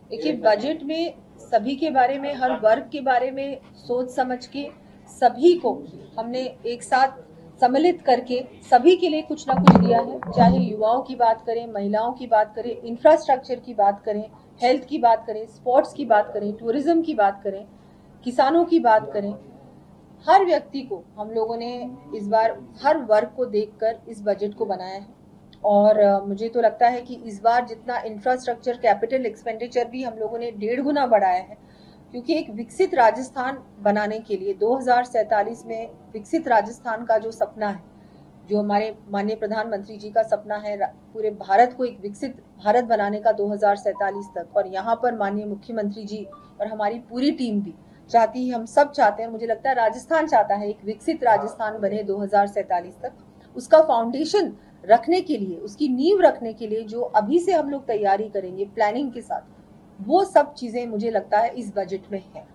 देखिए, बजट में सभी के बारे में, हर वर्ग के बारे में सोच समझ के सभी को हमने एक साथ सम्मिलित करके सभी के लिए कुछ ना कुछ दिया है। चाहे युवाओं की बात करें, महिलाओं की बात करें, इंफ्रास्ट्रक्चर की बात करें, हेल्थ की बात करें, स्पोर्ट्स की बात करें, टूरिज्म की बात करें, किसानों की बात करें, हर व्यक्ति को हम लोगों ने इस बार हर वर्ग को देखकर इस बजट को बनाया है। और मुझे तो लगता है कि इस बार जितना इंफ्रास्ट्रक्चर कैपिटल एक्सपेंडिचर भी हम लोगों ने 1.5 गुना बढ़ाया है, क्योंकि एक विकसित राजस्थान बनाने के लिए 2047 में विकसित राजस्थान का जो सपना है, जो हमारे माननीय प्रधानमंत्री जी का सपना है पूरे भारत को एक विकसित भारत बनाने का 2047 तक, और यहाँ पर माननीय मुख्यमंत्री जी और हमारी पूरी टीम भी चाहती है, हम सब चाहते हैं, मुझे लगता है राजस्थान चाहता है एक विकसित राजस्थान बने 2047 तक। उसका फाउंडेशन रखने के लिए, उसकी नींव रखने के लिए जो अभी से हम लोग तैयारी करेंगे प्लानिंग के साथ, वो सब चीजें मुझे लगता है इस बजट में है।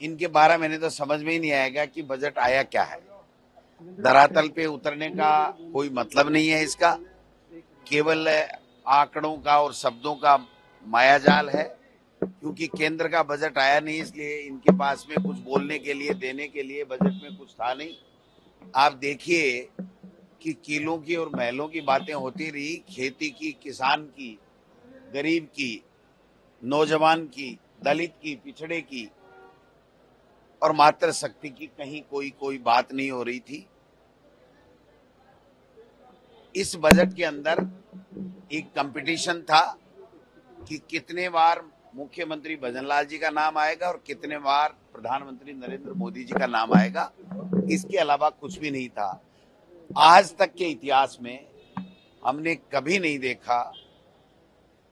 इनके 12 महीने तो समझ में ही नहीं आएगा कि बजट आया क्या है। धरातल पे उतरने का कोई मतलब नहीं है इसका, केवल आंकड़ों का और शब्दों का मायाजाल है। क्योंकि केंद्र का बजट आया नहीं, इसलिए इनके पास में कुछ बोलने के लिए, देने के लिए बजट में कुछ था नहीं। आप देखिए कि किलों की और महलों की बातें होती रही, खेती की, किसान की, गरीब की, नौजवान की, दलित की, पिछड़े की और मातृशक्ति की कहीं कोई बात नहीं हो रही थी। इस बजट के अंदर एक कंपटीशन था कि कितने बार मुख्यमंत्री भजनलाल जी का नाम आएगा और कितने बार प्रधानमंत्री नरेंद्र मोदी जी का नाम आएगा। इसके अलावा कुछ भी नहीं था। आज तक के इतिहास में हमने कभी नहीं देखा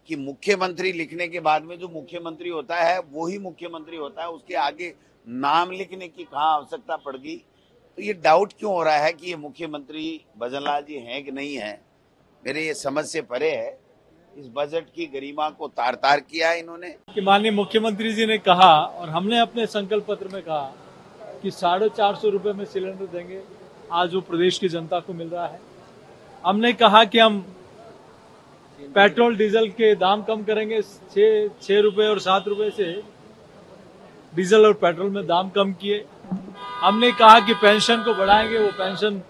कि मुख्यमंत्री लिखने के बाद में जो मुख्यमंत्री होता है वो ही मुख्यमंत्री होता है, उसके आगे नाम लिखने की कहाँ आवश्यकता पड़ गई। तो ये डाउट क्यों हो रहा है कि ये मुख्यमंत्री भजनलाल जी हैं कि नहीं है, मेरे ये समझ से परे है। इस बजट की गरिमा को तार तार किया है इन्होंने। कि माननीय मुख्यमंत्री जी ने कहा और हमने अपने संकल्प पत्र में कहा कि 450 रुपए में सिलेंडर देंगे, आज वो प्रदेश की जनता को मिल रहा है। हमने कहा कि हम पेट्रोल डीजल के दाम कम करेंगे, 6 रुपए और 7 रुपए से डीजल और पेट्रोल में दाम कम किए। हमने कहा कि पेंशन को बढ़ाएंगे, वो पेंशन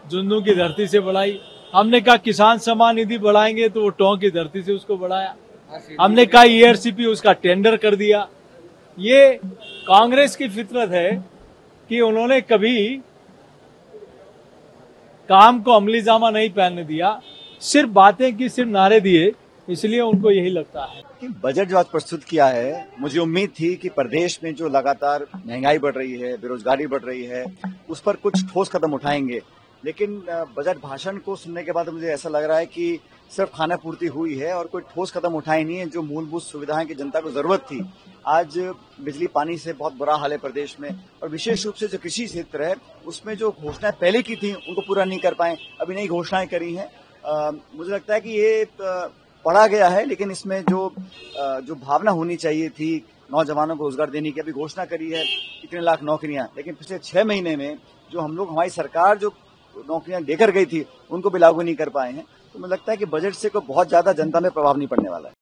झुंझुनू की धरती से बढ़ाई। हमने कहा किसान सम्मान निधि बढ़ाएंगे, तो वो टोंक की धरती से उसको बढ़ाया। हमने कहा ईआरसीपी, उसका टेंडर कर दिया। ये कांग्रेस की फितरत है कि उन्होंने कभी काम को अमली जामा नहीं पहनने दिया, सिर्फ बातें की, सिर्फ नारे दिए, इसलिए उनको यही लगता है। बजट जो आज प्रस्तुत किया है, मुझे उम्मीद थी कि प्रदेश में जो लगातार महंगाई बढ़ रही है, बेरोजगारी बढ़ रही है, उस पर कुछ ठोस कदम उठाएंगे। लेकिन बजट भाषण को सुनने के बाद मुझे ऐसा लग रहा है कि सिर्फ खाना पूर्ति हुई है और कोई ठोस कदम उठाए नहीं है। जो मूलभूत सुविधाएं की जनता को जरूरत थी, आज बिजली पानी से बहुत बुरा हाल है प्रदेश में, और विशेष रूप से जो कृषि क्षेत्र है उसमें जो घोषणाएं पहले की थी उनको पूरा नहीं कर पाए, अभी नई घोषणाएं करी हैं। मुझे लगता है कि ये पढ़ा गया है, लेकिन इसमें जो भावना होनी चाहिए थी, नौजवानों को रोजगार देने की अभी घोषणा करी है, इतने लाख नौकरियां, लेकिन पिछले 6 महीने में जो हमारी सरकार जो नौकरियां देकर गई थी उनको भी लागू नहीं कर पाए हैं। तो मुझे लगता है कि बजट से कोई बहुत ज्यादा जनता में प्रभाव नहीं पड़ने वाला है।